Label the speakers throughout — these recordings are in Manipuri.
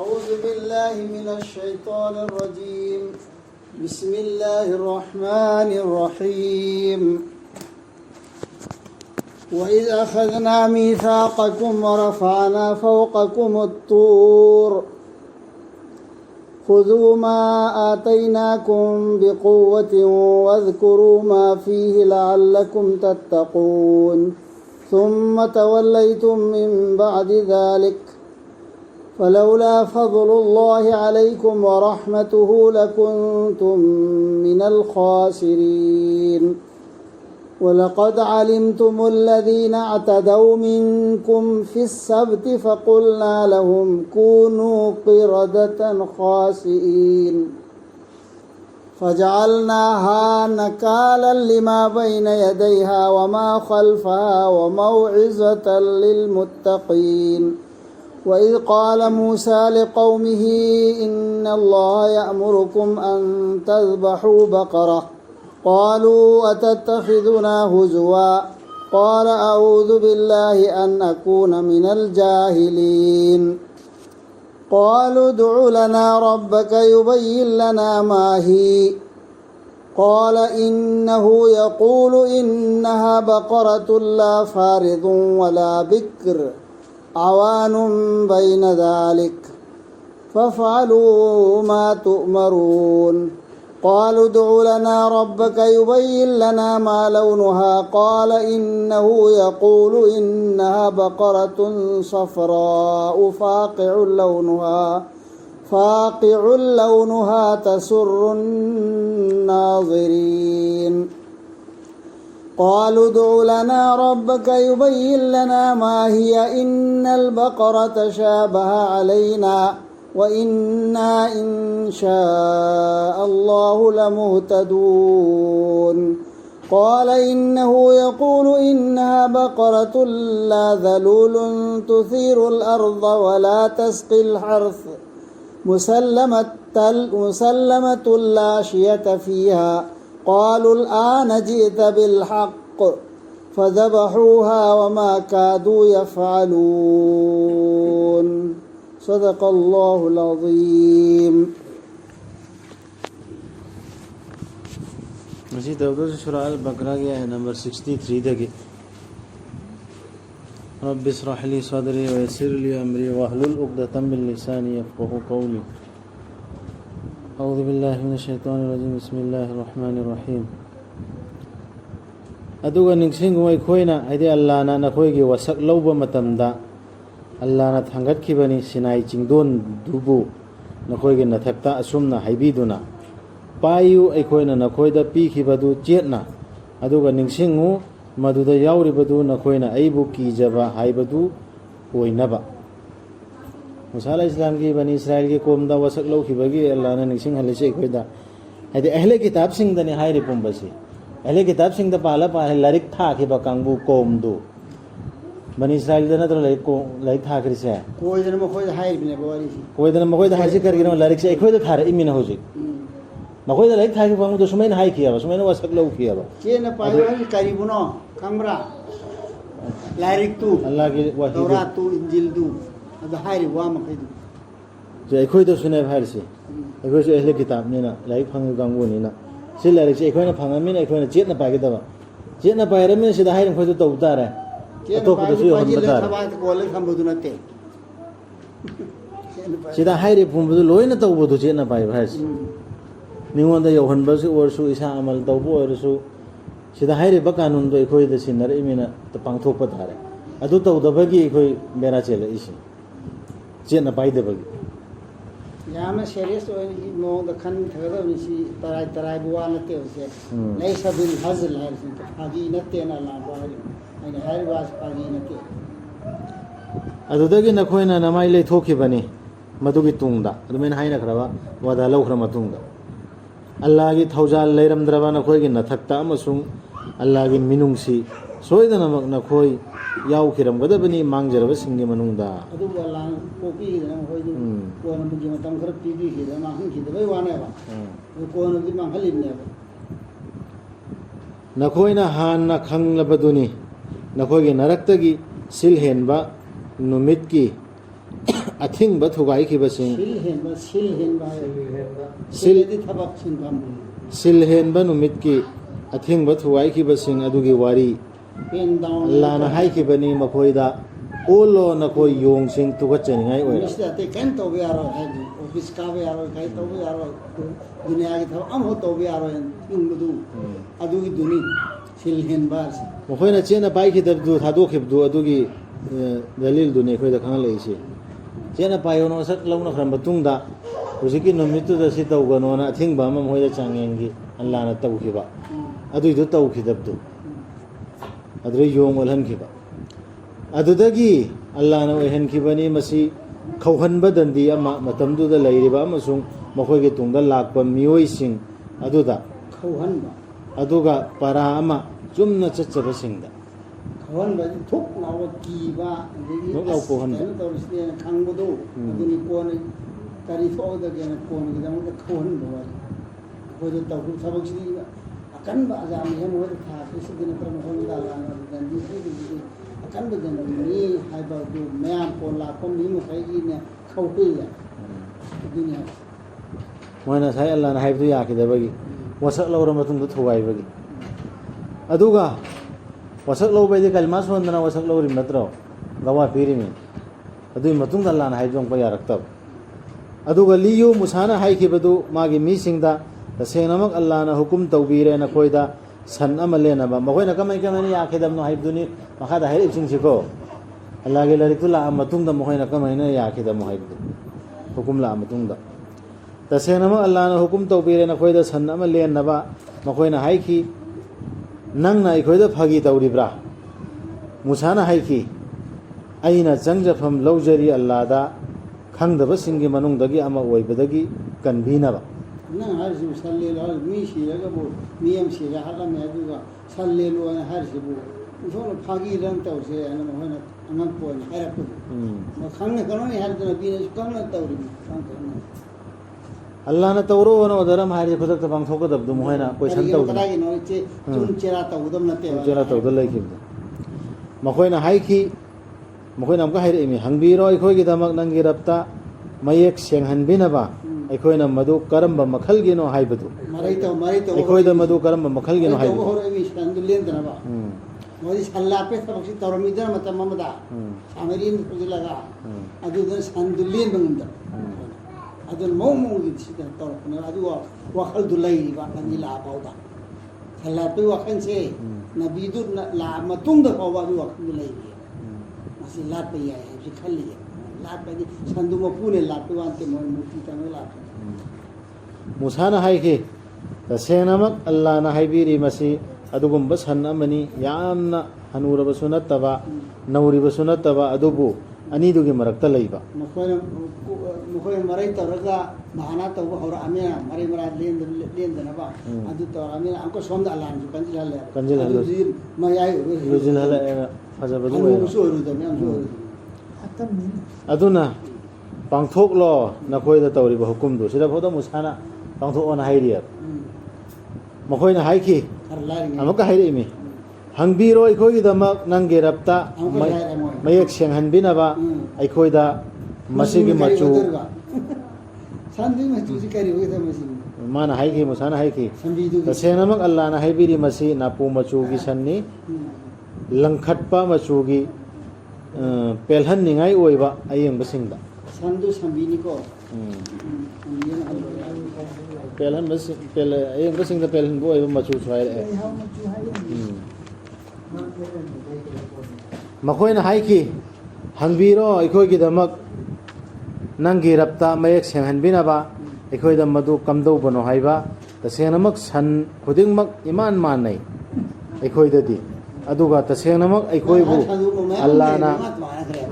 Speaker 1: أعوذ بالله من الشيطان الرجيم. بسم الله الرحمن الرحيم. وإذ أخذنا ميثاقكم ورفعنا فوقكم الطور خذوا ما آتيناكم بقوة واذكروا ما فيه لعلكم تتقون ثم توليتم من بعد ذلك فلولا فضل الله عليكم ورحمته لكنتم من الخاسرين ولقد علمتم الذين اعتدوا منكم في السبت فقلنا لهم كونوا قردة خاسئين فجعلناها نكالا لما بين يديها وما خلفها وموعظة للمتقين. وإذ قال موسى لقومه إن الله يأمركم أن تذبحوا بقرة قالوا أتتخذنا هزوا قال أعوذ بالله أن أكون من الجاهلين. قالوا ادع لنا ربك يبين لنا ما هي قال إنه يقول إنها بقرة لا فارض ولا بكر عوان بين ذلك فافعلوا ما تؤمرون. قالوا ادع لنا ربك يبين لنا ما لونها قال إنه يقول إنها بقرة صفراء فاقع لونها تسر الناظرين. قالوا ادع لنا ربك يبين لنا ما هي إن البقرة شابه علينا وإنا إن شاء الله لمهتدون. قال إنه يقول إنها بقرة لا ذلول تثير الأرض ولا تسقي الحرث مسلمة لا شية فيها. قالوا الآن جئت بالحق فذبحوها وما كادوا يفعلون. صدق الله العظيم.
Speaker 2: مزید دوسرا سورہ البقرہ گیا ہے نمبر 63 دگی. رب اشرح لي صدري ويسر لي أمري واحلل عقدة من لساني يفقهوا قولي. أعوذ بالله من الشيطان الرجيم. بسم الله الرحمن الرحيم. أدوغا نكسينغ ويكوينا هيدي الله نكويغي وسق لوبا متمدا الله نتحنغت كيباني سيناي چingdon dubu نكويغي نتبتا أسومنا حيبيدونا بايو أيكوينا نكويدا بيكيبادو جيتنا أدوغا نكسينغو مدودا ياوري بدو نكوينا أيبو كيجابا حيبادو وينبا موسى علیہ السلام کی بنی اسرائیل کے قوم دا وسق لو کی بگی اللہ نے نکسنگ ہلے سے کوئی دا ہے اہل کتاب سنگ دا نہائی رپم بسی اہل کتاب سنگ دا پالا لرک تھا کہ بکانگو قوم دو بنی اسرائیل دا نتر لرک تھا کر سے
Speaker 1: کوئی دن مخوی دا حائر بنے بواری سی
Speaker 2: کوئی دن مخوی دا حائر کر گرم لرک سے کوئی دا تھا رہی میں ہو جی مخوی دا لرک تھا کہ بکانگو تو سمین حائی کیا با سمین وسق لو کیا با
Speaker 1: چین پایو ہے قریبونو کمرا لرک تو
Speaker 2: اللہ کی
Speaker 1: تورات تو انجیل دو هذا حاري وام خيدو
Speaker 2: جاي كوي دو سنة بحرسي أكوي سو أهل كتاب نينا لايك فانغو غانغو نينا سي لارك سي أكوي نفانغ مين أكوي نجيت نباقي دابا جيت نباقي رمين سيدا حيرم كوي دو توبتاره أتوب دو سيو هم بتاره سيدا حيرم فون بدو لوين توبو دو جيت نباقي بحرسي نيوان دا يوهن بسي ورسو إسا عمل توبو ورسو سيدا حيرم بقانون دو أكوي دا سينر إمينا تپانگ توب بتاره أدو تو دباقي أكوي بيرا چيلا إسي جينا بايده بغي
Speaker 1: ياما سيريس وين مو دخن ثغدا نسي تراي بوانته وسي ليس بالهزل هرسن حقي نتينا لا باهر اين هاي واس حقي نتي
Speaker 2: أدوداگي نكوينا نماي لي توكي بني مدوگي توندا أدمين هاينا خرابا ودا لو خرما توندا الله گي توجال ليرم دربا نكويگي نثكتا امسون الله گي مينونسي سويدنا نكوي ياو كيرم گدا بني مانگجربا سينگي منوندا
Speaker 1: ادو الله كوبي دنا هويدو كون بجي متام خرب تيبي كي دما هن كي دبي وانيبا كون دي مانغلينيبا
Speaker 2: نكوينا هان خنگلبدوني نكويگي نركتگي سيل هنبا نوميت كي ꯑꯊꯤꯡꯕ ꯊꯨꯒꯥꯏꯈꯤꯕꯁꯤꯡ
Speaker 1: sil henba
Speaker 2: sil
Speaker 1: di thabak sinfam
Speaker 2: sil ꯍꯦꯟꯕ ꯅꯨꯃꯤꯠꯀꯤ ꯑꯊꯤꯡꯕ ꯊꯨꯒꯥꯏꯈꯤꯕꯁꯤꯡ ꯑꯗꯨꯒꯤ ꯋꯥꯔꯤ
Speaker 1: pen down
Speaker 2: ꯑꯜꯂꯥꯍꯅ ꯍꯥꯏꯈꯤꯕꯅꯤ ꯃꯈꯣꯏꯗ ꯑꯣꯜꯂꯣ ꯅꯈꯣꯏ ꯌꯣꯡꯁꯤng ꯇꯨꯀꯠꯆꯅꯤꯡꯉꯥꯏ ꯑꯣꯏꯔ
Speaker 1: misda te kan to be aro hai office ka be aro kai to be aro dunia ki thab am ho to be aro ing du adu gi duni sil henba
Speaker 2: ꯃꯈꯣꯏꯅ ꯆꯦꯟꯅ ꯄꯥꯏꯈꯤꯗꯕꯗꯨ ꯊꯥꯗꯣꯛꯈꯤꯕꯗꯨ ꯑꯗꯨꯒꯤ ꯗꯂꯤꯜꯗꯨꯅꯤ ꯑꯩꯈꯣꯏꯗ ꯈꯪꯍꯜꯂꯛꯏꯁꯤ ꯆꯦꯟꯅ ꯄꯥꯏꯌꯣꯅ ꯁꯛ ꯂꯧꯅꯈ꯭ꯔ ꯃꯇꯨꯡꯗ ꯍꯧꯖꯤꯛꯀꯤ ꯅꯨꯃꯤꯠꯇꯨꯗ ꯁꯤ ꯇꯧꯒꯅꯣꯅ ꯑꯊꯤꯡꯕ ꯑꯃ ꯃꯈꯣꯏꯗ ꯆꯥꯡꯌꯦꯡꯒꯤ ꯑꯜꯂꯥꯍꯅ ꯇꯧꯈꯤꯕ ꯑꯗꯨꯏꯗꯨ ꯇꯧꯈꯤꯗꯕꯗꯨ ꯑꯗꯨꯗ ꯌꯣꯡ ꯑꯣꯜꯍꯟꯈꯤꯕ ꯑꯗꯨꯗꯒꯤ ꯑꯜꯂꯥꯍꯅ ꯑꯣꯏꯍꯟꯈꯤꯕꯅꯤ ꯃꯁꯤ ꯈꯧꯍꯟꯕ ꯗꯟꯗꯤ ꯑꯃ ꯃꯇꯝꯗꯨꯗ ꯂꯩꯔꯤꯕ ꯑꯃꯁꯨꯡ ꯃꯈꯣꯏꯒꯤ ꯇꯨꯡꯗ ꯂꯥꯛꯄ ꯃꯤꯑꯣꯏꯁꯤꯡ ꯑꯗꯨꯗ
Speaker 1: khauhanba
Speaker 2: ꯑꯗꯨꯒ ꯄꯔꯥ ꯑꯃ ꯆꯨꯝꯅ ꯆꯠꯆꯕꯁꯤꯡꯗ
Speaker 1: khauhanba di thuk lawa ki ba agi
Speaker 2: thuk law khauhanba
Speaker 1: to risne khangbodu aduni kon kari tho da gen kon gi dam da khauhanba wa ko de taw sabak si akan ba azam hem ho tha kisi din par mo da la dan di di akan ba den ni hai ba du mayam ko la ko mi mo kai gi ne khau hui ya dunia
Speaker 2: ꯃꯣꯏꯅ ꯉꯁꯥꯏ ꯑꯜꯂꯥꯍꯅ ꯍꯥꯏꯕꯗꯨ ꯌꯥꯈꯤꯗꯕꯒꯤ ꯋꯥꯁꯛ ꯂꯧꯔ ꯃꯇꯨꯡꯗ ꯊꯨꯒꯥꯏꯕꯒꯤ ꯑꯗꯨꯒ ꯋꯥꯁꯛ ꯂꯧꯕꯩꯗꯤ ꯀꯂꯃꯥ ꯁꯣꯟꯗꯅ ꯋꯥꯁꯛ ꯂꯧꯔꯤ ꯅꯠꯇ꯭ꯔꯣ ꯒꯋꯥ ꯄꯤꯔꯤꯃꯤ ꯑꯗꯨꯒꯤ ꯃꯇꯨꯡꯗ ꯑꯜꯂꯥꯍꯅ ꯍꯥꯏꯕꯗꯨ ꯑꯃꯨꯛꯀ ꯌꯥꯔꯛꯇꯕ ꯑꯗꯨꯒ ꯂꯤꯌꯨ ꯃꯨꯁꯥꯅ ꯍꯥꯏꯈꯤꯕꯗꯨ ꯃꯥꯒꯤ ꯃꯤꯁꯤꯡꯗ ꯇꯁꯦꯡꯅꯃꯛ ꯑꯜꯂꯥꯍꯅ ꯍꯨꯀꯨꯝ ꯇꯧꯕꯤꯔꯦ ꯅꯈꯣꯏꯗ ꯁꯟ ꯑꯃ ꯂꯦꯟꯅꯕ ꯃꯈꯣꯏꯅ ꯀꯃꯥꯏꯅ ꯌꯥꯈꯤꯗꯕꯅꯣ ꯍꯥꯏꯕꯗꯨꯅꯤ ꯃꯈꯥꯗ ꯍꯥꯏꯔꯤꯕꯁꯤꯡꯁꯤꯀꯣ ꯑꯜꯂꯥꯍꯒꯤ ꯂꯥꯏꯔꯤꯛꯇꯨ ꯂꯥꯛꯑ ꯃꯇꯨꯡꯗ ꯃꯈꯣꯏꯅ ꯀꯃꯥꯏꯅ ꯌꯥꯈꯤꯗꯕꯅꯣ ꯍꯥꯏꯕꯗꯨ ꯍꯨꯀꯨꯝ ꯂꯥꯛꯑ ꯃꯇꯨꯡꯗ तसेनमक अल्लाह हुकुम तौबीरे नखोयदा सन अमा लेनबा मखोयना हाइखी नंगना इखोयदा फगी तौरिब्रा मुसाना हाइखी अइना चंगजफम लौजरी अल्लाहदा खंगदबसिंगी मनुंगदगी अमा ओइबदगी कनबीनबा
Speaker 1: नंग हारसि सल्ले ला मी सिरगबो मियम सिरा हालमे अदुगा सल्ले लो हारसिबो उफोन फागी रंग तौसे अन मखोयना अंगन पोन हारपु खंगने कनो हारदना बिने कंगना तौरि अल्लाह
Speaker 2: ने तौरो वन धर्म हारि खुदक तबांग थोकदबदु मोहना क्वेश्चन तौद
Speaker 1: चुन चेरा तौदम नते
Speaker 2: चेरा तौद लैखिबदु मखोयना हाइखी मखोयना अमका हाइरेमि हंगबिरो अखोयगी दमक नंगी रप्ता मयेक सेंगहनबिनबा अखोयना मदु करम्ब मखलगिनो हाइबदु
Speaker 1: मरै तो
Speaker 2: अखोयदा मदु करम्ब मखलगिनो हाइबदु
Speaker 1: होरमी संदुलेंदनबा मोदी सल्ला पे सबसे तौरमीदर मतम ममदा सामरीन पुजलगा अदुद संदुलें बंगदा अदुन मोमोगी सिदा तौरपने अदुवा वखल दुलाई बा नंगी ला बाउदा सल्ला पे वखन से नबीदु ला मतुंग बाउवा अदु वखल दुलाई मसी ला पे या है खली ला पे संदु मपुने ला पे वांते मोन मुक्ति तमे ला
Speaker 2: मुसाना हाइखी तसेनमक अल्लाह ना हाइबिरी मसी अदुगुंब सन अमनी यामना हनुरबसु नत्तबा नौरिबसु नत्तबा अदुबु अनीदुगी मरक्ता लैबा
Speaker 1: मुखोय मरै तौरगा महाना तौब हौरा अमेना मरै मरा लेंदनबा अदु तौर अमेना अंको सोमदा अल्लाह जु कंजिल हले अदु मयाय
Speaker 2: रुजिल हले फजबदु वे
Speaker 1: सुरु दम याम सुरु
Speaker 2: अदुना पांगथोक लो नखोयदा तौरिबा हुकुम दु सिदा फोदा मुसाना पांगथोक ओना हाइरिया मखोयना हाइखी अमका हाइरेमि हंगबीरो अखोयगी दमक नंगे रप्ता मयेक सेंगहनबिनबा अखोयदा मसीगी मचू
Speaker 1: संदि मचू सि करी होय त मसी
Speaker 2: माना हाइखी मुसाना हाइखी तसेनमक अल्लाह ना हाइबिरी मसी नापू मचूगी सन्नी लंखटपा मचूगी पेलहन निंगाई ओइबा अयंगबसिंगदा
Speaker 1: संदु संबिनी को
Speaker 2: पेलहन बस पेल अयंगबसिंगदा पेलहन बो ओइबा मचू छाय मखोयना हाइखी हंगबीरो अखोयगी दमक नंगी रप्ता मयेक सेंगहनबिनबा अखोयदा मदु कमदौबनो हाइबा तसेनमक सन खुदिंगमक इमान माननै अखोयददी अदुगा तसेनमक अखोयबु अल्लाहना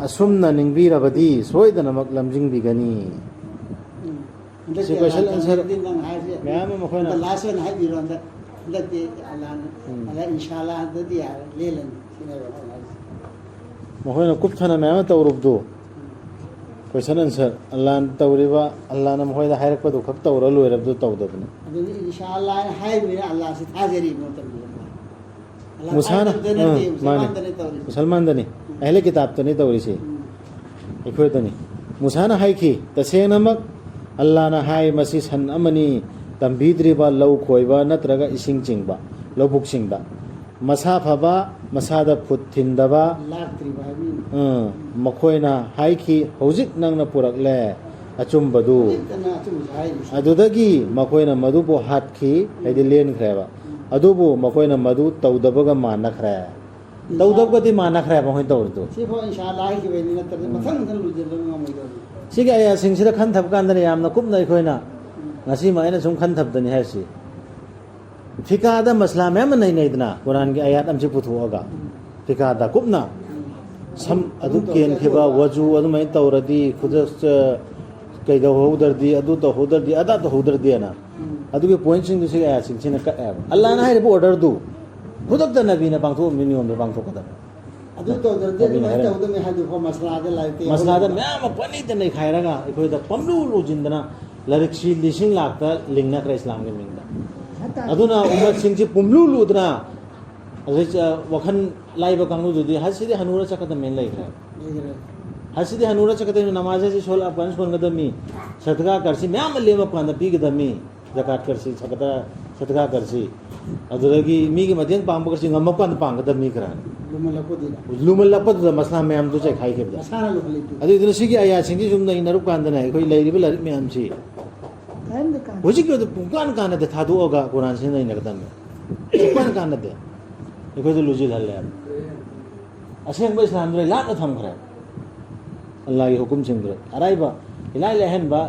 Speaker 2: असुमना निंगबीरबदी सोयदनमक लमजिंगबिगनी क्वेश्चन आंसर मैम मखोयना
Speaker 1: लास्ट वन हाइबिरो अंदर लते अल्लाह इंशाल्लाह ददी यार लेलन
Speaker 2: मखोयना कुपथना मैम तौरुबदु क्वेश्चन आंसर अल्लाह तौरिबा अल्लाह ना मखोयदा हाइरकपदु खक तौरा लोइरबदु तौदबने
Speaker 1: अदुनी इंशाल्लाह हाइबिरो अल्लाह से थाजरी मोतम
Speaker 2: मुसाना माने मुसलमान दनी अहले किताब तनी तौरिसी इखोय तनी Musana haiki tasengnamak Allahna hai masi san amani tambidriba lau khoiba natraga ising chingba lobuk singda masa phaba masada phut thindaba
Speaker 1: ꯂꯥꯛꯇ꯭ꯔꯤꯕ ꯍꯥꯏꯕꯅꯤ
Speaker 2: makoina haiki hojik nangna purakle achumbadu
Speaker 1: ꯍꯧꯖꯤꯛꯇꯅ ꯑꯆꯨꯝꯕꯁꯦ ꯍꯥꯏꯔꯤꯁꯦ
Speaker 2: adudagi makoina madubu hatki haidi len khreba adubu makoina madu tawdabaga manakhre tawdabgadi manakhre ba hoin tawrdu
Speaker 1: ꯁꯤꯐꯥꯎ ꯏꯟꯁꯥ ꯑꯜꯂꯥ ꯍꯥꯏꯈꯤꯕꯩꯅꯤ ꯅꯠꯇ꯭ꯔꯗꯤ ꯃꯊꯪ ꯃꯊꯪ ꯂꯨꯖꯤꯜꯂꯒ ꯉꯝꯃꯣꯏꯗꯧꯅꯤ
Speaker 2: sigi aya singsida khanthab kandana yamna kupna ikhoina ngasi ma aina sum khanthab dani haisi fikada masla mem nei nei dana quran gi ayat amchi puthuaga fikada kupna sam adu ken khiba waju adu mai tawradi khudas kaida hodardi adu to hodardi ada to hodardi ana adu ge point sing du sigi aya sing china ka allah na hai order du khudak da nabi na bangtho minimum be bangtho kada
Speaker 1: ꯑꯗꯨ ꯇꯧꯗ꯭ꯔꯗꯤ ꯑꯗꯨꯃꯥꯏꯅ ꯇꯧꯒꯗꯕꯅꯤ ꯍꯥꯏꯗꯨꯐꯥꯎ ꯃꯁꯂꯥꯗ ꯂꯥꯏꯔꯤꯛꯇ
Speaker 2: maslada mem pani da nei khairaga ikhoida pamlu lujindana larikshi lising lakta lingna kra islam ge mingda aduna umat singji pumlu ludna azai wakhan laiba kanglu dudi hasidi hanura chakata men lai kra hasidi hanura chakata namaz ji sol afghan kon gadami sadqa karsi mem lema panda pi gadami zakat karsi chakata sadqa karsi aduragi mi ge madyan pamba karsi ngamma pan panga da mi kra
Speaker 1: ꯂꯨꯃꯜꯂꯛꯄꯗꯨꯗ
Speaker 2: lumal lapad da masla mem du chai khai kebda
Speaker 1: ꯃꯁꯥꯅ ꯂꯨꯍꯜꯂꯤꯗꯨ
Speaker 2: adu iduna sigi aya singji sumna inarup kandana ikoi lairiba larik mem si
Speaker 1: ꯀꯔꯤꯝꯇ ꯀꯥꯟꯅꯗꯦ
Speaker 2: hojik yoda pungkan kana de thadu oga quran sin nai nakdam pungkan kana de ikoi du lujil halle aseng ba islam dre la na tham khra allah ki hukum sing dre araiba ilai lehen ba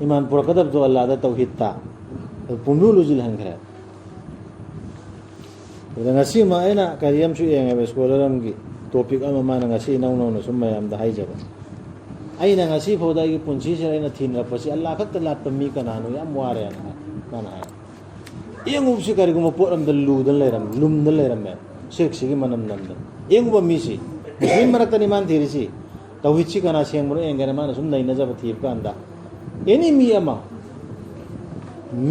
Speaker 2: iman pura kadab do allah da tauhid ta pumlu lujil han khra da ngasi ma ena kariyam su yang ebe skolaram gi topic ama mana ngasi nau nau no summa yam da haijaba aina ngasi phoda gi punchi se aina thin ra pasi allah khak ta lat mi kana no yam ware ana mana ha yengu si kari gu mo poram da lu dan leram lum dan leram me sek sigi manam nam da yengu ba mi si muslim marak tani man thiri si tauhid si kana seng mo engana mana sum nai na jaba thib ka anda eni mi ama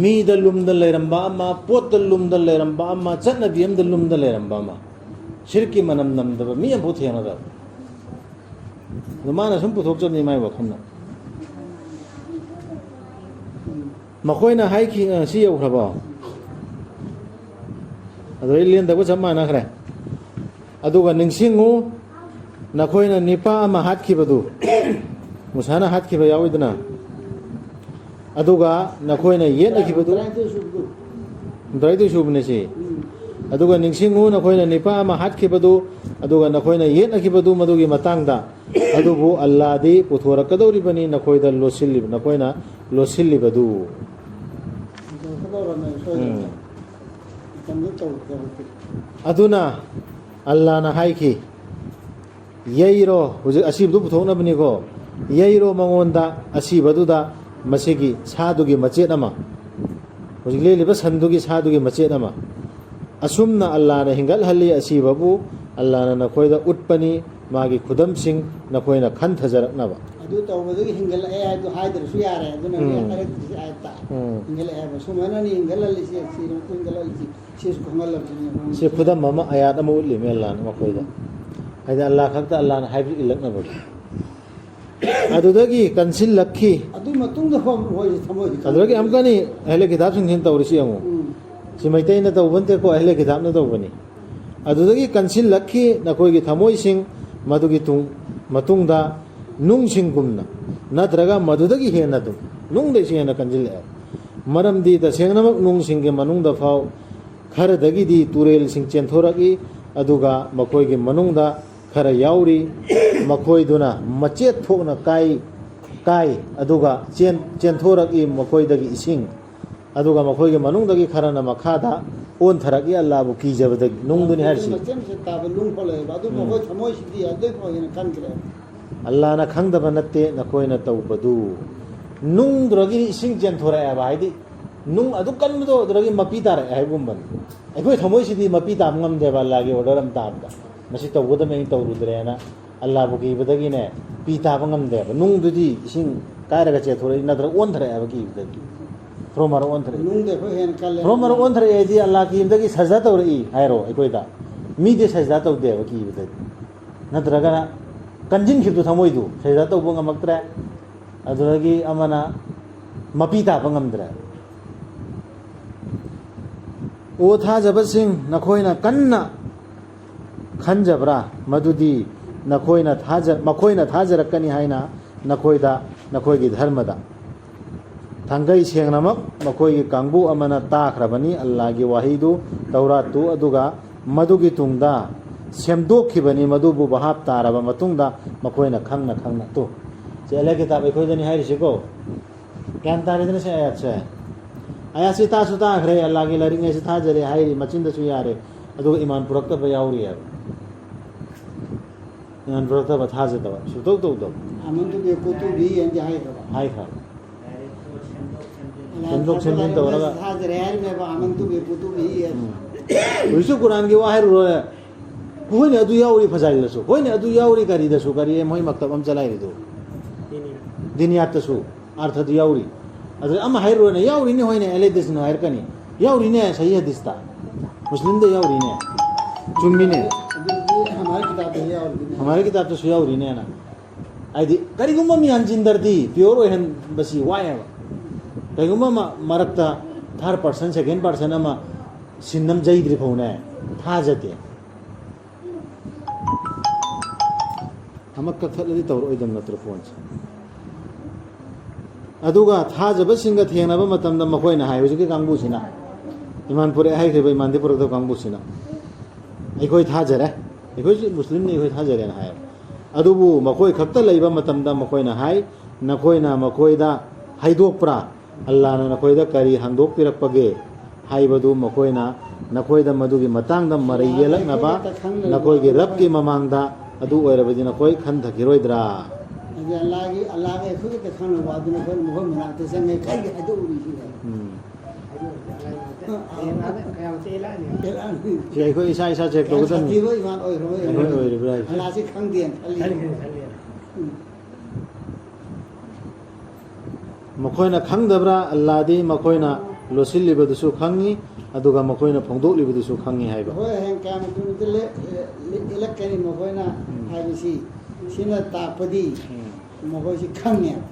Speaker 2: mi da lum da leram ba ama pot da lum da leram ba ama chatna biem da lum da leram ba ama shirki manam nam da mi am puthi na da mana sum puthok chon ni mai wa khamna makoina haiki si yau khaba ado ilien da ko chamma na khre aduga ningsingu nakoina nipa ama hat khibadu musana hat khiba yawidna aduga nakoina yen khibadu daidu shubne si aduga ningsingu nakoina nipa ama hat khibadu aduga nakoina yen khibadu madugi matangda adubu allah di puthora kadori bani nakoida losilli nakoina losilli badu aduna allah na haiki yairo hujik asib du puthona bani ko yairo mangonda asibaduda masigi sadugi machet ama hujik le liba sandugi sadugi machet ama asumna allah na hingal halli asibabu allah na nakoida utpani magi khudam sing nakoina khan thajaraknaba
Speaker 1: ꯑꯗꯨ ꯇꯧꯕꯗꯒꯤ ꯍꯤꯡꯒꯠꯂꯛꯑꯦ ꯍꯥꯏꯗꯣ ꯍꯥꯏꯗ꯭ꯔꯁꯨ ꯌꯥꯔꯦ ꯑꯗꯨꯅ ꯍꯥꯏꯔꯛꯇ꯭ꯔꯤꯁꯤ ꯑꯥꯌꯠꯇ ꯍꯤꯡꯒꯠꯂꯛꯑꯦꯕ ꯁꯨꯃꯥꯏꯅꯅꯤ ꯍꯤꯡꯒꯠꯍꯜꯂꯤꯁꯤ ꯁꯤꯔ ꯃꯇꯨꯡ ꯍꯤꯡꯒꯠꯍꯜꯂꯤꯁꯤ ꯁꯤꯁꯨ ꯈꯪꯍꯜꯂꯛꯇ꯭ꯔꯤꯅꯤ
Speaker 2: si khudam mama ayat ama ulli me allah na makoida haida allah khakta allah na haibi ilaknaba adudagi kansil lakhi
Speaker 1: ꯑꯗꯨꯒꯤ ꯃꯇꯨꯡꯗ ꯃꯣꯏꯁꯤ ꯊꯃꯣꯏꯗꯤ
Speaker 2: aduragi amkani ahle kitab sing thin tawrisi amu si maitai na tawbante ko ahle kitab na tawbani adudagi kansil lakhi nakoi gi thamoi sing madugi tung matungda nung sing gumna natraga madudagi hena dum nung de sing na kanjil maram di da sengnamak nung sing ge manungda phau khara dagi di turel sing chen thoragi aduga makoi gi manungda khara yauri makoi duna machet thokna kai aduga chen thoragi makoi dagi ising aduga makoi gi manungdagi khara na makhada on tharagi allah bu ki jabadagi nung duni harsi
Speaker 1: ꯃꯆꯦꯝꯁꯦ ꯇꯥꯕ ꯅꯨꯡ ꯐꯥꯎꯂꯛꯑꯦꯕ ꯑꯗꯨ ꯃꯈꯣꯏ ꯊꯃꯣꯏꯁꯤꯗꯤ ꯑꯗꯨꯏ ꯐꯥꯎ ꯍꯦꯟꯅ ꯈꯟꯈ꯭ꯔꯦ
Speaker 2: allah na khangdaba natte nakoina tawbadu nung dragi ising chen thora ba haidi nung adu kanmdo dragi mapi tar ai gumban aikoi thamoi sidi mapi tam ngam de ba allah gi order am tam da masi tawgoda me tawrudre na allah bu gi badagi ne pi ta bangam de ba nung dudi ising kaira ga che thora na dra on thara ba gi badagi fromar on thara
Speaker 1: ꯅꯨꯡꯗ ꯑꯩꯈꯣꯏ ꯍꯦꯟꯅ ꯀꯜꯂꯦ
Speaker 2: fromar on thara edi allah gi badagi sajda tawri hairo aikoi da mi de sajda tawde ba gi badagi na draga kanjin khibdu thamoi du sajda tawbo ngamaktre ꯑꯗꯨꯗꯒꯤ ꯑꯃꯅ ꯃꯄꯤ ꯇꯥꯕ ꯉꯝꯗ꯭ꯔꯦ ꯎ ꯊꯥꯖꯕꯁꯤꯡ ꯅꯈꯣꯏꯅ ꯀꯟꯅ ꯈꯟꯖꯕ꯭ꯔꯥ ꯃꯗꯨꯗꯤ ꯃꯈꯣꯏꯅ ꯊꯥꯖꯔꯛꯀꯅꯤ ꯍꯥꯏꯅ ꯅꯈꯣꯏꯒꯤ ꯙꯔꯃꯗ ꯊꯥꯡꯒꯩ ꯁꯦꯡꯅꯃꯛ ꯃꯈꯣꯏꯒꯤ ꯀꯥꯡꯕꯨ ꯑꯃꯅ ꯇꯥꯈ꯭ꯔꯕꯅꯤ ꯑꯜꯂꯥꯍꯒꯤ ꯋꯥꯍꯩꯗꯨ ꯇꯧꯔꯥꯠꯇꯨ ꯑꯗꯨꯒ ꯃꯗꯨꯒꯤ ꯇꯨꯡꯗ ꯁꯦꯝꯗꯣꯛꯈꯤꯕꯅꯤ ꯃꯗꯨꯕꯨ ꯚꯥꯞ ꯇꯥꯔꯕ ꯃꯇꯨꯡꯗ ꯃꯈꯣꯏꯅ ꯈꯪꯅ ꯇꯨ ꯆꯦꯜꯂꯦ ꯀꯤꯇꯥꯕ ꯑꯩꯈꯣꯏꯗꯅꯤ ꯍꯥꯏꯔꯤꯁꯤꯀꯣ ꯒ꯭ꯌꯥꯟ ꯇꯥꯔꯦꯗꯅ ꯁꯤ ꯑꯌꯥꯠꯁꯦ ꯑꯌꯥꯠꯁꯤ ꯇꯥꯁꯨ ꯇꯥꯈ꯭ꯔꯦ ꯑꯜꯂꯥꯍꯒꯤ ꯂꯥꯏꯔꯤꯛꯉꯩꯁꯤ ꯊꯥꯖꯔꯦ ꯍꯥꯏꯔꯤ ꯃꯆꯤꯟꯗꯁꯨ ꯌꯥꯔꯦ ꯑꯗꯨꯒ ꯏꯃꯥꯟ ꯄꯨꯔꯛꯇꯕ ꯌꯥꯎꯔꯤꯑꯕ ꯏꯃꯥꯟ ꯄꯨꯔꯛꯇꯕ ꯊꯥꯖꯗꯕ ꯁꯨꯛꯇꯧ ꯇꯧꯗꯕ
Speaker 1: ꯑꯃꯟꯇꯨꯒꯤ ꯀꯨꯇꯨꯕꯤ ꯍꯥꯏꯅ
Speaker 2: ꯍꯥꯏꯈ꯭ꯔꯕ ꯁꯦꯝꯗꯣꯛ ꯁꯦꯝꯖꯤꯟ ꯇꯧꯔꯒ
Speaker 1: ꯊꯥꯖꯔꯦ ꯍꯥꯏꯔꯤꯅꯦꯕ ꯑꯃꯟꯇꯨꯒꯤ ꯀꯨꯇꯨꯕꯤ
Speaker 2: ꯍꯧꯖꯤꯛꯁꯨ ꯀꯨꯔꯥꯟꯒꯤ ꯋꯥ ꯍꯥꯏꯔꯨꯔꯣꯏ ꯍꯣꯏꯅꯦ ꯑꯗꯨ ꯌꯥꯎꯔꯤ ꯐꯖꯥꯏꯜꯗꯁꯨ ꯍꯣꯏꯅꯦ ꯑꯗꯨ ꯌꯥꯎꯔꯤ ꯀꯔꯤꯗꯁꯨ ꯀꯔꯤ ꯃꯣꯏ ꯃꯛꯇꯕ ꯑꯃ ꯆꯂꯥꯏꯔꯤꯗꯣ ꯗꯤꯅꯤꯌꯥꯠꯇꯁꯨ ꯑꯥꯔꯊꯗꯨ ꯌꯥꯎꯔꯤ ꯑꯗꯨ ꯑꯃ ꯍꯥꯏꯔꯨꯔꯣꯏꯅꯦ ꯌꯥꯎꯔꯤꯅꯦ ꯍꯣꯏꯅꯦ ꯑꯦꯂꯦꯗꯤꯁꯅ ꯍꯥꯏꯔꯛꯀꯅꯤ ꯌꯥꯎꯔꯤꯅꯦ ꯁꯍꯤ ꯍꯗꯤꯁꯇ ꯃꯨꯁꯂꯤꯝꯗ ꯌꯥꯎꯔꯤꯅꯦ ꯆꯨꯝꯃꯤꯅꯦ हमारे किताबꯇꯁꯨ ꯌꯥꯎꯔꯤꯅꯦꯅ ꯍꯥꯏꯗꯤ ꯀꯔꯤꯒꯨꯝꯕ ꯃꯤ ꯍꯟꯖꯤꯟꯗ꯭ꯔꯗꯤ ꯄꯤꯌꯣꯔ ꯑꯣꯏꯍꯟꯕꯁꯤ ꯋꯥꯏꯑꯦꯕ ꯀꯩꯒꯨꯝꯕ ꯃꯔꯛꯇ ꯊꯥꯔꯠ ꯄꯥꯔꯁꯟ ꯁꯦꯀꯦꯟ ꯄꯥꯔꯁꯟ ꯑꯃ ꯁꯤꯟꯅꯝꯖꯩꯗ꯭ꯔꯤ ꯐꯥꯎꯅꯦ ꯊꯥꯖꯗꯦ ꯑꯃ ꯀꯛꯊꯠꯂꯗꯤ ꯇꯧꯔꯛꯑꯣꯏꯗꯕ ꯅꯠꯇ꯭ꯔꯣ ꯐꯣꯟꯁꯦ ꯑꯗꯨꯒ ꯊꯥꯖꯕꯁꯤꯡꯒ ꯊꯦꯡꯅꯕ ꯃꯇꯝꯗ ꯃꯈꯣꯏꯅ ꯍꯥꯏ ꯍꯧꯖꯤꯛꯀꯤ ꯀꯥꯡꯕꯨꯁꯤꯅ ꯏꯃꯥꯟ ꯄꯨꯔꯛꯑꯦ ꯍꯥꯏꯈ꯭ꯔꯤꯕ ꯏꯃꯥꯟꯗꯤ ꯄꯨꯔꯛꯇꯕ ꯀꯥꯡꯕꯨꯁꯤꯅ ꯑꯩꯈꯣꯏ ꯊꯥꯖꯔꯦ ꯑꯩꯈꯣꯏꯁꯤ ꯃꯨꯁꯂꯤꯝꯅꯤ ꯑꯩꯈꯣꯏ ꯊꯥꯖꯔꯦꯅ ꯍꯥꯏ ꯑꯗꯨꯕꯨ ꯃꯈꯣꯏ ꯈꯛꯇ ꯂꯩꯕ ꯃꯇꯝꯗ ꯃꯈꯣꯏꯅ ꯍꯥꯏ ꯅꯈꯣꯏꯅ ꯃꯈꯣꯏꯗ ꯍꯥꯏꯗꯣꯛꯄ꯭ꯔꯥ ꯑꯜꯂꯥꯍꯅ ꯅꯈꯣꯏꯗ ꯀꯔꯤ ꯍꯥꯡꯗꯣꯛꯄꯤꯔꯛꯄꯒꯦ ꯍꯥꯏꯕꯗꯨ ꯃꯈꯣꯏꯅ ꯅꯈꯣꯏꯗ ꯃꯗꯨꯒꯤ ꯃꯇꯥꯡꯗ ꯃꯔꯩ ꯌꯦꯜꯂꯛꯅꯕ ꯅꯈꯣꯏꯒꯤ ꯔꯕꯀꯤ ꯃꯃꯥꯡꯗ ꯑꯗꯨ ꯑꯣꯏꯔꯕꯗꯤ ꯅꯈꯣꯏ ꯈꯟꯊꯈꯤꯔꯣꯏꯗ꯭ꯔꯥ
Speaker 1: ꯑꯜꯂꯥꯍꯒꯤ ꯑꯩꯈꯣꯏꯒꯤ ꯈꯪꯅꯕ ꯑꯗꯨ ꯅꯈꯣꯏ ꯃꯈꯣꯏ ꯃꯅꯥꯛꯇ ꯆꯪꯉꯦ ꯀꯩꯒꯤ ꯍꯥꯏꯗꯣꯛꯎꯔꯤꯁꯤꯅꯦ
Speaker 2: ꯁꯤ ꯑꯩꯈꯣꯏ ꯏꯁꯥ ꯆꯦꯛ ꯇꯧꯒꯗꯕꯅꯤ
Speaker 1: ꯏꯃꯥꯟ
Speaker 2: ꯑꯩꯈꯣꯏ ꯑꯣꯏꯔꯤꯕ꯭ꯔꯥ
Speaker 1: ꯑꯜꯂꯥꯍꯁꯤ ꯈꯪꯗꯦꯅ ꯈꯜꯂꯤ
Speaker 2: ꯃꯈꯣꯏꯅ ꯈꯪꯗꯕ꯭ꯔꯥ ꯑꯜꯂꯥꯍꯗꯤ ꯃꯈꯣꯏꯅ ꯂꯣꯠꯁꯤꯜꯂꯤꯕꯗꯨꯁꯨ ꯈꯪꯉꯤ ꯑꯗꯨꯒ ꯃꯈꯣꯏꯅ ꯐꯣꯡꯗꯣꯛꯂꯤꯕꯗꯨꯁꯨ ꯈꯪꯉꯤ ꯍꯥꯏꯕ
Speaker 1: ꯍꯣꯏ ꯍꯌꯦꯡ ꯀꯌꯥ ꯃꯇꯨꯡꯗ ꯏꯜꯂꯛꯀꯅꯤ ꯃꯈꯣꯏꯅ ꯍꯥꯏꯕꯁꯤ ꯁꯤꯅ ꯇꯥꯛꯄꯗꯤ ꯃꯈꯣꯏꯁꯤ ꯈꯪꯉꯦꯕ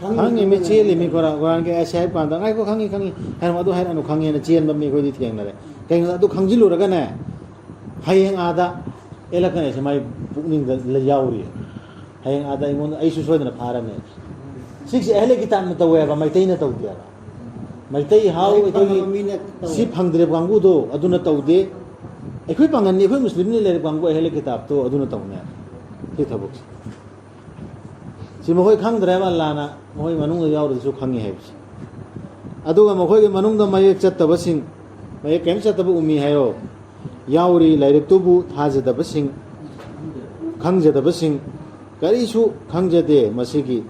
Speaker 2: ꯈꯪꯉꯤ ꯃꯤ ꯆꯦꯜꯂꯤ ꯃꯤ ꯀꯨꯔꯥꯟꯒꯤ ꯑꯁꯤ ꯍꯥꯏ ꯄꯥꯟꯗ ꯉꯥꯏꯈꯣ ꯈꯪꯉꯤ ꯍꯥꯏꯔꯝ ꯑꯗꯨ ꯍꯥꯏꯔꯛꯑꯅꯨ ꯈꯪꯉꯦꯅ ꯆꯦꯟꯕ ꯃꯤ ꯑꯩꯈꯣꯏꯗꯤ ꯊꯦꯡꯅꯔꯦ ꯀꯩꯒꯤꯅꯣ ꯑꯗꯨ ꯈꯪꯖꯤꯜꯂꯨꯔꯒꯅꯦ ꯍꯌꯦꯡ ꯑꯥꯗ ꯑꯦꯜꯂꯛꯀꯅꯤ ꯃꯥꯏ ꯄꯨꯛꯅꯤꯡꯗ ꯌꯥꯎꯔꯤ ꯍꯌꯦꯡ ꯑꯥꯗ ꯑꯩꯉꯣꯟꯗ ꯑꯩꯁꯨ ꯁꯣꯏꯗꯅ ꯐꯥꯔꯝꯃꯦ ꯁꯤꯁꯦ ꯑꯍꯂꯦ ꯀꯤꯇꯥꯕꯅ ꯇꯧꯋꯦꯕ ꯃꯩꯇꯩꯅ ꯇꯧꯗꯦꯕ ꯃꯩꯇꯩ ꯍꯥꯎ ꯑꯩꯈꯣꯏꯒꯤ ꯁꯤ ꯐꯪꯗ꯭ꯔꯤꯕ ꯀꯥꯡꯕꯨꯗꯣ ꯑꯗꯨꯅ ꯇꯧꯗꯦ ꯑꯩꯈꯣꯏ ꯄꯥꯡꯒꯟꯅꯤ ꯑꯩꯈꯣꯏ ꯃꯨꯁꯂꯤꯝꯅꯤ ꯂꯩꯔꯤꯕ ꯀꯥꯡꯕꯨ ꯑꯍꯂꯦ ꯀꯤꯇꯥꯕꯇꯣ ꯑꯗꯨꯅ ꯇꯧꯅꯦ ꯁꯤ ꯊꯕꯛꯁꯦ ꯁꯤ ꯃꯈꯣꯏ ꯈꯪꯗ꯭ꯔꯦꯕ ꯑꯜꯂꯥꯍꯅ ꯃꯈꯣꯏ ꯃꯅꯨꯡꯗ ꯌꯥꯎꯔꯤꯗꯨꯁꯨ ꯈꯪꯉꯤ ꯍꯥꯏꯕꯁꯤ ꯑꯗꯨꯒ ꯃꯈꯣꯏꯒꯤ ꯃꯅꯨꯡꯗ ꯃꯌꯦꯛ ꯆꯠꯇꯕꯁꯤꯡ ꯃꯌꯦꯛ ꯀꯔꯤꯝ ꯆꯠꯇꯕ ꯎꯝꯃꯤ ꯍꯥꯏꯌꯣ ꯌꯥꯎꯔꯤ ꯂꯥꯏꯔꯤꯛꯇꯨꯕꯨ ꯊꯥꯖꯗꯕꯁꯤꯡ ꯈꯪꯖꯗꯕꯁꯤꯡ ꯀꯔꯤꯁꯨ ꯈꯪꯖꯗꯦ ꯃꯁꯤꯒꯤ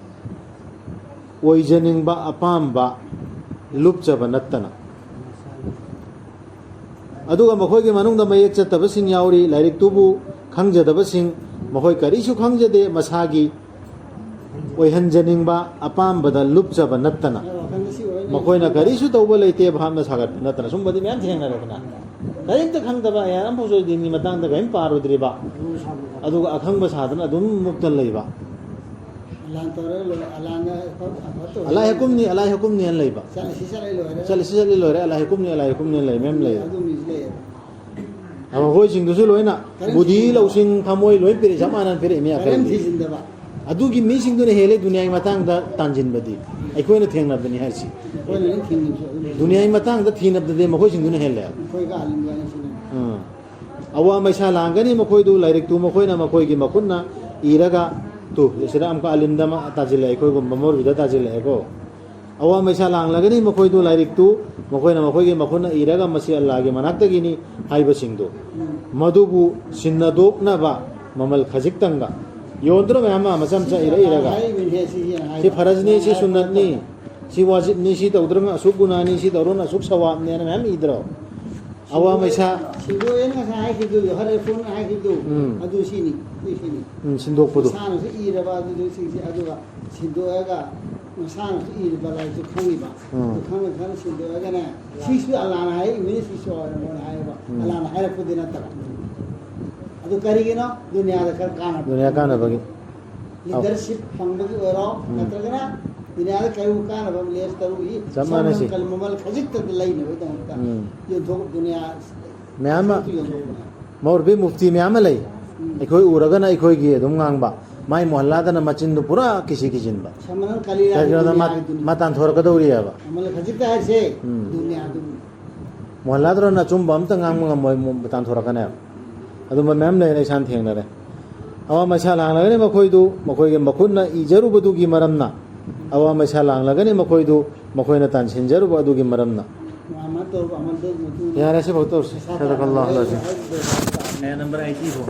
Speaker 2: ꯑꯣꯏꯖꯅꯤꯡꯕ ꯑꯄꯥꯝꯕ ꯂꯨꯞꯆꯕ ꯅꯠꯇꯅ ꯑꯗꯨꯒ ꯃꯈꯣꯏꯒꯤ ꯃꯅꯨꯡꯗ ꯃꯌꯦꯛ ꯆꯠꯇꯕꯁꯤꯡ ꯌꯥꯎꯔꯤ ꯂꯥꯏꯔꯤꯛꯇꯨꯕు ꯈꯪꯖꯗꯕꯁꯤꯡ ꯃꯈꯣꯏ ꯀꯔꯤꯁꯨ ꯈꯪꯖꯗꯦ ꯃꯁꯥꯒꯤ ꯑꯣꯏꯍꯟꯖꯅꯤꯡꯕ ꯑꯄꯥꯝꯕꯗ ꯂꯨꯞꯆꯕ ꯅꯠꯇꯅ ꯃꯈꯣꯏꯅ ꯀꯔꯤꯁꯨ ꯇꯧꯕ ꯂꯩꯇꯦ ꯚꯥꯞꯅ ꯁꯥꯒꯠꯄ ꯅꯠꯇꯅ ꯁꯨꯝꯕꯗꯤ ꯃꯌꯥꯝ ꯊꯦꯡꯅꯔꯦꯗꯅ ꯀꯔꯤꯝꯇ ꯈꯪꯗꯕ ꯑꯌꯥꯝ ꯑꯃꯐꯥꯎꯁꯨ ꯗꯤꯟꯒꯤ ꯃꯇꯥꯡꯗ ꯀꯔꯤꯝ ꯄꯥꯔꯨꯗ꯭ꯔꯤꯕ ꯑꯗꯨꯒ ꯑꯈꯪꯕ ꯁꯥꯗꯅ ꯑꯗꯨꯝ ꯃꯨꯛꯇ ꯂꯩꯕ ꯑꯜꯂꯥꯍ ꯍꯨꯀꯨꯝꯅꯤ ꯍꯥꯏꯅ ꯂꯩꯕ ꯆꯠꯂꯤ ꯂꯣꯏꯔꯦ ꯑꯜꯂꯥꯍ ꯍꯨꯀꯨꯝꯅꯤ ꯂꯩ ꯃꯌꯥꯝ ꯂꯩ ꯑꯩꯈꯣꯏꯁꯤꯡꯗꯨꯁꯨ ꯂꯣꯏꯅ ꯕꯨꯙꯤ ꯂꯧꯁꯤꯡ ꯊꯃꯣꯏ ꯂꯣꯏ ꯄꯤꯔꯛꯏ ꯆꯞ ꯃꯥꯟꯅꯅ ꯄꯤꯔꯛꯏ ꯑꯗꯨꯒꯤ ꯃꯤꯁꯤꯡꯗꯨꯅ ꯍꯦꯜꯂꯦ ꯗꯨꯅꯤꯌꯥꯒꯤ ꯃꯇꯥꯡꯗ ꯇꯥꯟꯁꯤꯟꯕꯗꯤ ꯑꯩꯈꯣꯏꯅ ꯊꯦꯡꯅꯕꯅꯤ ꯍꯥꯏꯁꯤ ꯗꯨꯅꯤꯌꯥꯒꯤ ꯃꯇꯥꯡꯗ ꯊꯤꯅꯕꯗꯗꯤ ꯃꯈꯣꯏꯁꯤꯡꯗꯨꯅ ꯍꯦꯜꯂꯦ ꯑꯋꯥ ꯃꯩꯁꯥ ꯂꯥꯡꯒꯅꯤ ꯃꯈꯣꯏꯗꯨ ꯂꯥꯏꯔꯤꯛꯇꯨ ꯃꯈꯣꯏꯅ ꯃꯈꯣꯏꯒꯤ ꯃꯈꯨꯠꯅ ꯏꯔꯒ ꯁꯤꯗ ꯑꯃꯨꯛꯀ ꯑꯂꯤꯝꯗ ꯇꯥꯁꯤꯜꯂꯛꯑꯦ ꯑꯩꯈꯣꯏꯒꯨꯝꯕ ꯃꯧꯔꯨꯕꯤꯗ ꯇꯥꯁꯤꯜꯂꯛꯑꯦꯀꯣ ꯑꯋꯥ ꯃꯩꯁꯥ ꯂꯥꯡꯂꯒꯅꯤ ꯃꯈꯣꯏꯗꯨ ꯂꯥꯏꯔꯤꯛꯇꯨ ꯃꯈꯣꯏꯅ ꯃꯈꯣꯏꯒꯤ ꯃꯈꯨꯠꯅ ꯏꯔꯒ ꯃꯁꯤ ꯑꯜꯂꯥꯍꯒꯤ ꯃꯅꯥꯛꯇꯒꯤꯅꯤ ꯍꯥꯏꯕꯁꯤꯡꯗꯨ ꯃꯗꯨꯕꯨ ꯁꯤꯟꯅꯗꯣꯛꯅꯕ ꯃꯃꯜ ꯈꯖꯤꯛꯇꯪꯒ ꯌꯣꯟꯗ꯭ꯔꯣ ꯃꯌꯥꯝ ꯑꯃ ꯃꯆꯥ ꯏꯔꯒ ꯁꯤ ꯐꯔꯖꯅꯤ ꯁꯤ ꯁꯨꯟꯅꯠꯅꯤ ꯁꯤ ꯋꯥꯖꯤꯕꯅꯤ ꯁꯤ ꯇꯧꯗ꯭ꯔꯒ ꯑꯁꯨꯛ ꯒꯨꯅꯥꯅꯤ ꯁꯤ ꯇꯧꯔꯒ ꯑꯁꯨꯛ ꯁꯋꯥꯕꯅꯦꯅ ꯃꯌꯥꯝ ꯏꯗ꯭ꯔꯣ ꯑꯋꯥ ꯃꯩꯁꯥ
Speaker 1: ꯑꯗꯨ ꯁꯤꯅꯤ
Speaker 2: ꯁꯤꯟꯗꯣꯛꯄꯗꯨ
Speaker 1: ꯃꯁꯥꯅꯁꯨ ꯏꯔꯕ ꯑꯗꯨꯁꯤꯡꯁꯤ ꯑꯗꯨꯒ ꯁꯤꯟꯗꯣꯛꯑꯒ ꯃꯁꯥꯅꯁꯨ ꯏꯔꯤꯕ ꯂꯥꯏꯔꯤꯛꯁꯨ ꯈꯪꯉꯤꯕ ꯑꯗꯨ ꯈꯪꯅ ꯁꯤꯟꯗꯣꯛꯑꯒꯅꯦ ꯁꯤꯁꯨ ꯑꯜꯂꯥꯍꯅ ꯍꯥꯏꯔꯛꯏꯕꯅꯤ ꯁꯤꯁꯨ ꯑꯣꯏꯔꯝꯃꯣꯏꯅ ꯍꯥꯏꯌꯦꯕ ꯑꯜꯂꯥꯍꯅ ꯍꯥꯏꯔꯛꯄꯗꯤ ꯅꯠꯇꯕ ꯑꯗꯨ ꯀꯔꯤꯒꯤꯅꯣ ꯗꯨꯅꯤꯌꯥꯗ ꯈꯔ
Speaker 2: ꯗꯨꯅꯤꯌꯥ ꯀꯥꯟꯅꯕꯒꯤ
Speaker 1: लीडरशिप फंबगी ओरो नत्रगना दुनिया के कई कान अब लेस करू ही
Speaker 2: चप माने सी।
Speaker 1: कल ममल खजिक तक लई ने होता होता ये दो दुनिया
Speaker 2: मैम मोर भी मुफ्ती मैम लई अखोई उरगना अखोई गी अदुम ngang माई मोहल्लादना मचिन पूरा किसी किचिन बा
Speaker 1: समनन कलीला
Speaker 2: मतान थोरकदौरी है
Speaker 1: ममल खजिक है से दुनिया दुम
Speaker 2: मोहल्लादरो ना चुम बम तंग ngang मोय मतान थोरकने अदुम मैम ले सान थेंगनरे अवा मसा लांगलगने मखोइदु मखोइगे मखुनना इजरुबदुगी मरमना अवा मसा लांगलगने मखोइदु मखोइना तान सिनजरुबदुगी मरमना
Speaker 1: मोहम्मद और अमल दो
Speaker 2: यार ऐसे बहुत और सदकल्लाहु अलैहि नया नंबर आई थी वो